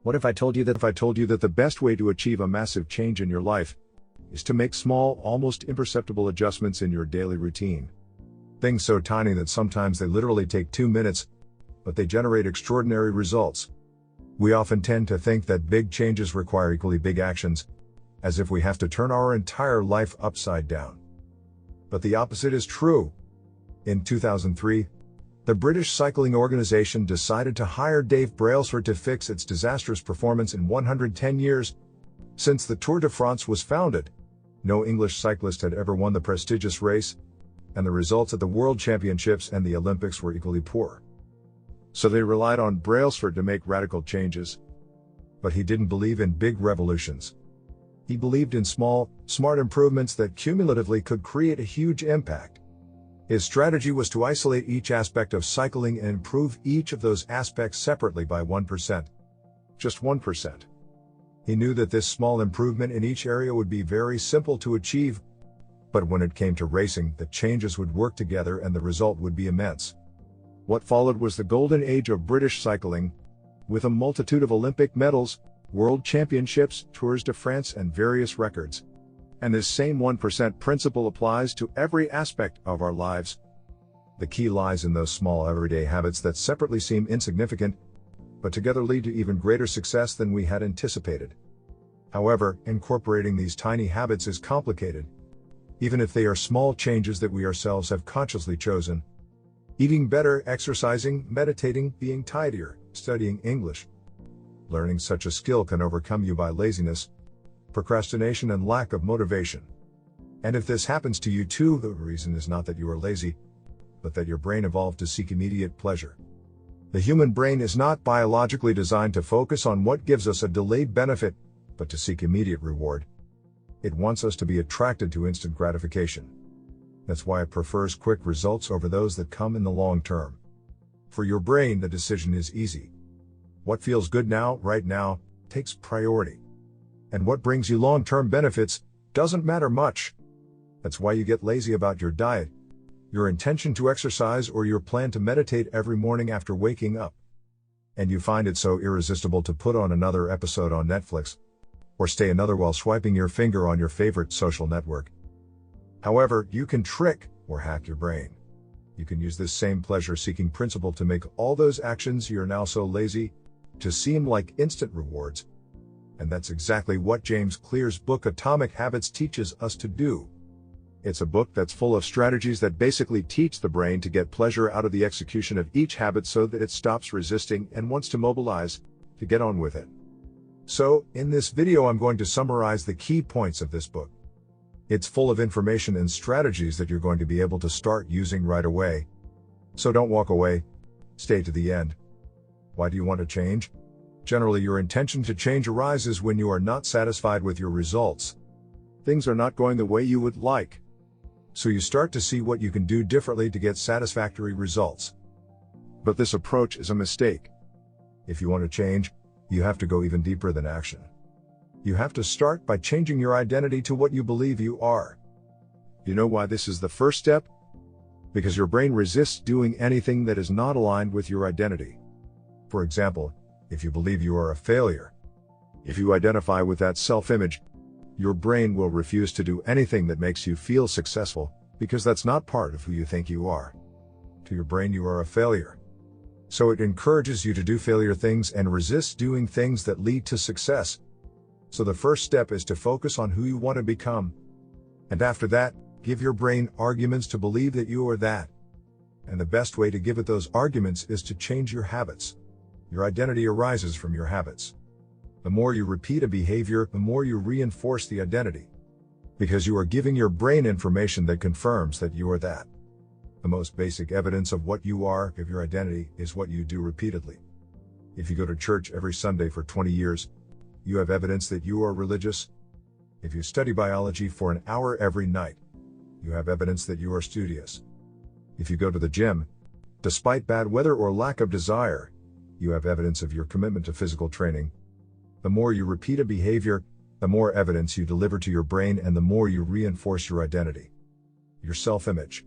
What if I told you that the best way to achieve a massive change in your life is to make small, almost imperceptible adjustments in your daily routine? Things so tiny that sometimes they literally take 2 minutes, but they generate extraordinary results. We often tend to think that big changes require equally big actions, as if we have to turn our entire life upside down. But the opposite is true. In 2003, the British Cycling Organisation decided to hire Dave Brailsford to fix its disastrous performance in 110 years. Since the Tour de France was founded, no English cyclist had ever won the prestigious race, and the results at the World Championships and the Olympics were equally poor. So they relied on Brailsford to make radical changes. But he didn't believe in big revolutions. He believed in small, smart improvements that cumulatively could create a huge impact. His strategy was to isolate each aspect of cycling and improve each of those aspects separately by 1%. Just 1%. He knew that this small improvement in each area would be very simple to achieve, but when it came to racing, the changes would work together and the result would be immense. What followed was the golden age of British cycling, with a multitude of Olympic medals, World Championships, Tours de France, and various records. And this same 1% principle applies to every aspect of our lives. The key lies in those small everyday habits that separately seem insignificant, but together lead to even greater success than we had anticipated. However, incorporating these tiny habits is complicated, even if they are small changes that we ourselves have consciously chosen. Eating better, exercising, meditating, being tidier, studying English. Learning such a skill can overcome you by laziness, procrastination, and lack of motivation. And if this happens to you too, the reason is not that you are lazy, but that your brain evolved to seek immediate pleasure. The human brain is not biologically designed to focus on what gives us a delayed benefit, but to seek immediate reward. It wants us to be attracted to instant gratification. That's why it prefers quick results over those that come in the long term. For your brain, the decision is easy. What feels good now, right now, takes priority. And what brings you long-term benefits doesn't matter much. That's why you get lazy about your diet, your intention to exercise, or your plan to meditate every morning after waking up. And you find it so irresistible to put on another episode on Netflix, or stay another while swiping your finger on your favorite social network. However, you can trick or hack your brain. You can use this same pleasure-seeking principle to make all those actions you're now so lazy to seem like instant rewards. And that's exactly what James Clear's book Atomic Habits teaches us to do. It's a book that's full of strategies that basically teach the brain to get pleasure out of the execution of each habit so that it stops resisting and wants to mobilize, to get on with it. So, in this video I'm going to summarize the key points of this book. It's full of information and strategies that you're going to be able to start using right away. So don't walk away. Stay to the end. Why do you want to change? Generally, your intention to change arises when you are not satisfied with your results. Things are not going the way you would like. So you start to see what you can do differently to get satisfactory results. But this approach is a mistake. If you want to change, you have to go even deeper than action. You have to start by changing your identity to what you believe you are. You know why this is the first step? Because your brain resists doing anything that is not aligned with your identity. For example, if you believe you are a failure, if you identify with that self-image, your brain will refuse to do anything that makes you feel successful, because that's not part of who you think you are. To your brain, you are a failure. So it encourages you to do failure things and resists doing things that lead to success. So the first step is to focus on who you want to become. And after that, give your brain arguments to believe that you are that. And the best way to give it those arguments is to change your habits. Your identity arises from your habits. The more you repeat a behavior, the more you reinforce the identity. Because you are giving your brain information that confirms that you are that. The most basic evidence of what you are, of your identity, is what you do repeatedly. If you go to church every Sunday for 20 years, you have evidence that you are religious. If you study biology for an hour every night, you have evidence that you are studious. If you go to the gym, despite bad weather or lack of desire, you have evidence of your commitment to physical training. The more you repeat a behavior, the more evidence you deliver to your brain and the more you reinforce your identity, your self-image.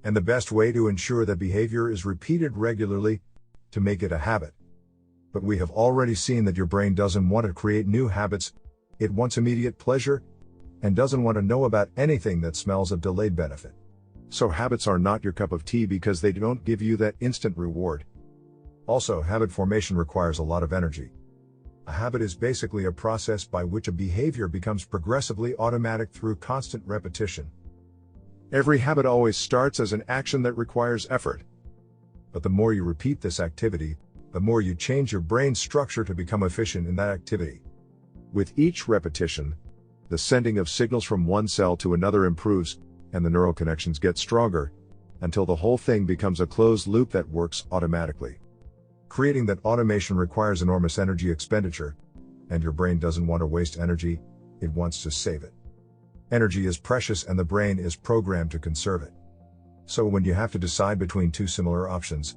And the best way to ensure that behavior is repeated regularly, to make it a habit. But we have already seen that your brain doesn't want to create new habits, it wants immediate pleasure, and doesn't want to know about anything that smells of delayed benefit. So habits are not your cup of tea because they don't give you that instant reward. Also, habit formation requires a lot of energy. A habit is basically a process by which a behavior becomes progressively automatic through constant repetition. Every habit always starts as an action that requires effort. But the more you repeat this activity, the more you change your brain's structure to become efficient in that activity. With each repetition, the sending of signals from one cell to another improves, and the neural connections get stronger, until the whole thing becomes a closed loop that works automatically. Creating that automation requires enormous energy expenditure, and your brain doesn't want to waste energy, it wants to save it. Energy is precious and the brain is programmed to conserve it. So when you have to decide between two similar options,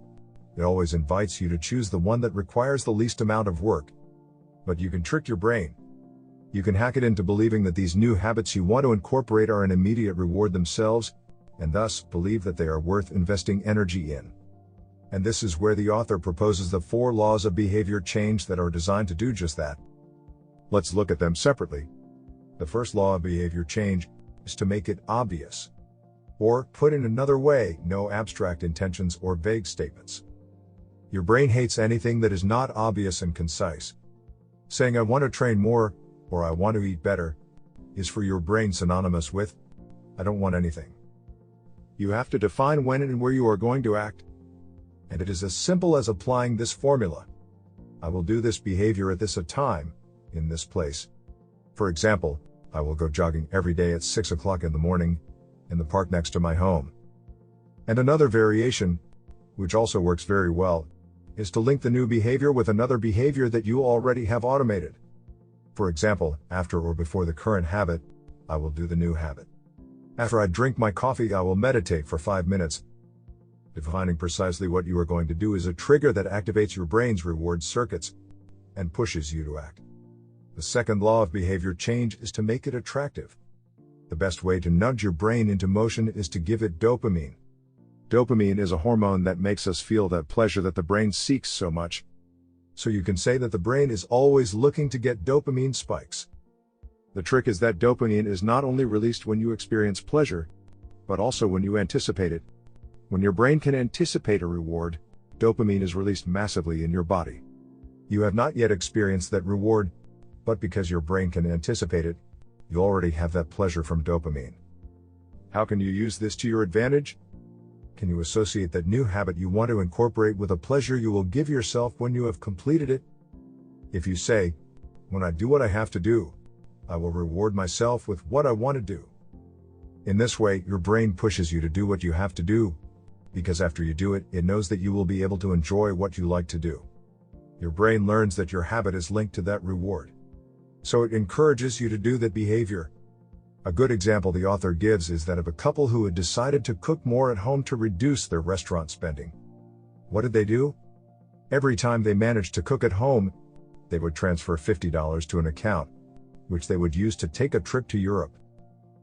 it always invites you to choose the one that requires the least amount of work. But you can trick your brain. You can hack it into believing that these new habits you want to incorporate are an immediate reward themselves, and thus believe that they are worth investing energy in. And this is where the author proposes the 4 laws of behavior change that are designed to do just that. Let's look at them separately. The first law of behavior change is to make it obvious. Or, put in another way, no abstract intentions or vague statements. Your brain hates anything that is not obvious and concise. Saying I want to train more, or I want to eat better, is for your brain synonymous with, I don't want anything. You have to define when and where you are going to act. And it is as simple as applying this formula. I will do this behavior at this time, in this place. For example, I will go jogging every day at 6 o'clock in the morning, in the park next to my home. And another variation, which also works very well, is to link the new behavior with another behavior that you already have automated. For example, after or before the current habit, I will do the new habit. After I drink my coffee, I will meditate for 5 minutes. Defining precisely what you are going to do is a trigger that activates your brain's reward circuits and pushes you to act. The second law of behavior change is to make it attractive. The best way to nudge your brain into motion is to give it dopamine. Dopamine is a hormone that makes us feel that pleasure that the brain seeks so much. So you can say that the brain is always looking to get dopamine spikes. The trick is that dopamine is not only released when you experience pleasure, but also when you anticipate it. When your brain can anticipate a reward, dopamine is released massively in your body. You have not yet experienced that reward, but because your brain can anticipate it, you already have that pleasure from dopamine. How can you use this to your advantage? Can you associate that new habit you want to incorporate with a pleasure you will give yourself when you have completed it? If you say, when I do what I have to do, I will reward myself with what I want to do. In this way, your brain pushes you to do what you have to do, because after you do it, it knows that you will be able to enjoy what you like to do. Your brain learns that your habit is linked to that reward. So it encourages you to do that behavior. A good example the author gives is that of a couple who had decided to cook more at home to reduce their restaurant spending. What did they do? Every time they managed to cook at home, they would transfer $50 to an account, which they would use to take a trip to Europe.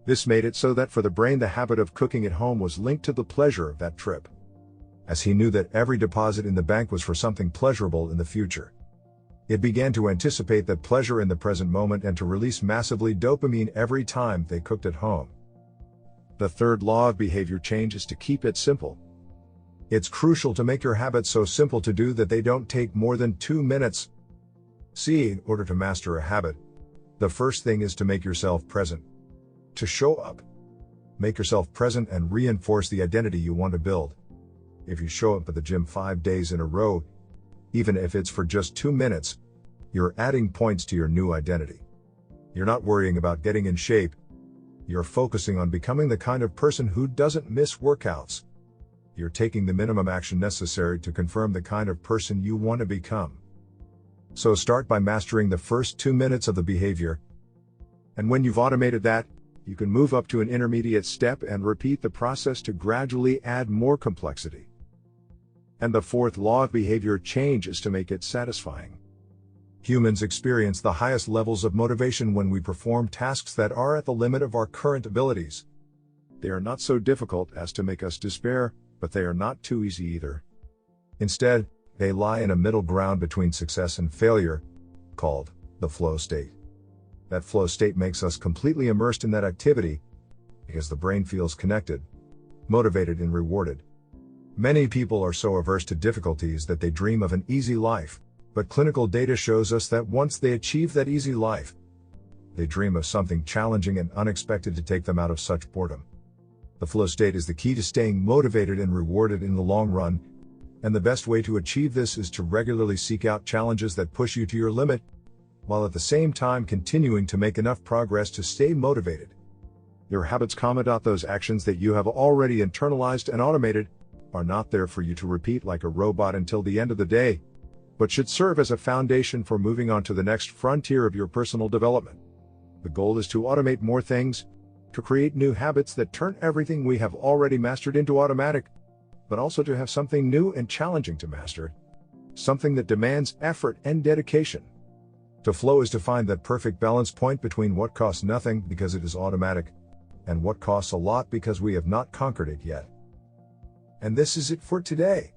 This made it so that for the brain the habit of cooking at home was linked to the pleasure of that trip, as he knew that every deposit in the bank was for something pleasurable in the future. It began to anticipate that pleasure in the present moment and to release massively dopamine every time they cooked at home. The third law of behavior change is to keep it simple. It's crucial to make your habits so simple to do that they don't take more than 2 minutes. See, in order to master a habit, the first thing is to make yourself present. To show up. Make yourself present and reinforce the identity you want to build. If you show up at the gym 5 days in a row, even if it's for just 2 minutes, you're adding points to your new identity. You're not worrying about getting in shape. You're focusing on becoming the kind of person who doesn't miss workouts. You're taking the minimum action necessary to confirm the kind of person you want to become. So start by mastering the first 2 minutes of the behavior. And when you've automated that, you can move up to an intermediate step and repeat the process to gradually add more complexity. And the fourth law of behavior change is to make it satisfying. Humans experience the highest levels of motivation when we perform tasks that are at the limit of our current abilities. They are not so difficult as to make us despair, but they are not too easy either. Instead, They lie in a middle ground between success and failure, called the flow state. That flow state makes us completely immersed in that activity because the brain feels connected, motivated, and rewarded. Many people are so averse to difficulties that they dream of an easy life, but clinical data shows us that once they achieve that easy life, they dream of something challenging and unexpected to take them out of such boredom. The flow state is the key to staying motivated and rewarded in the long run, and the best way to achieve this is to regularly seek out challenges that push you to your limit, while at the same time continuing to make enough progress to stay motivated. Your habits, those actions that you have already internalized and automated, are not there for you to repeat like a robot until the end of the day, but should serve as a foundation for moving on to the next frontier of your personal development. The goal is to automate more things, to create new habits that turn everything we have already mastered into automatic, but also to have something new and challenging to master, something that demands effort and dedication. To flow is to find that perfect balance point between what costs nothing because it is automatic, and what costs a lot because we have not conquered it yet. And this is it for today.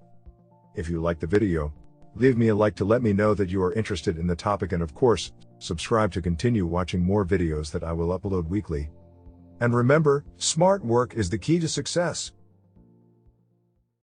If you liked the video, leave me a like to let me know that you are interested in the topic, and of course, subscribe to continue watching more videos that I will upload weekly. And remember, smart work is the key to success.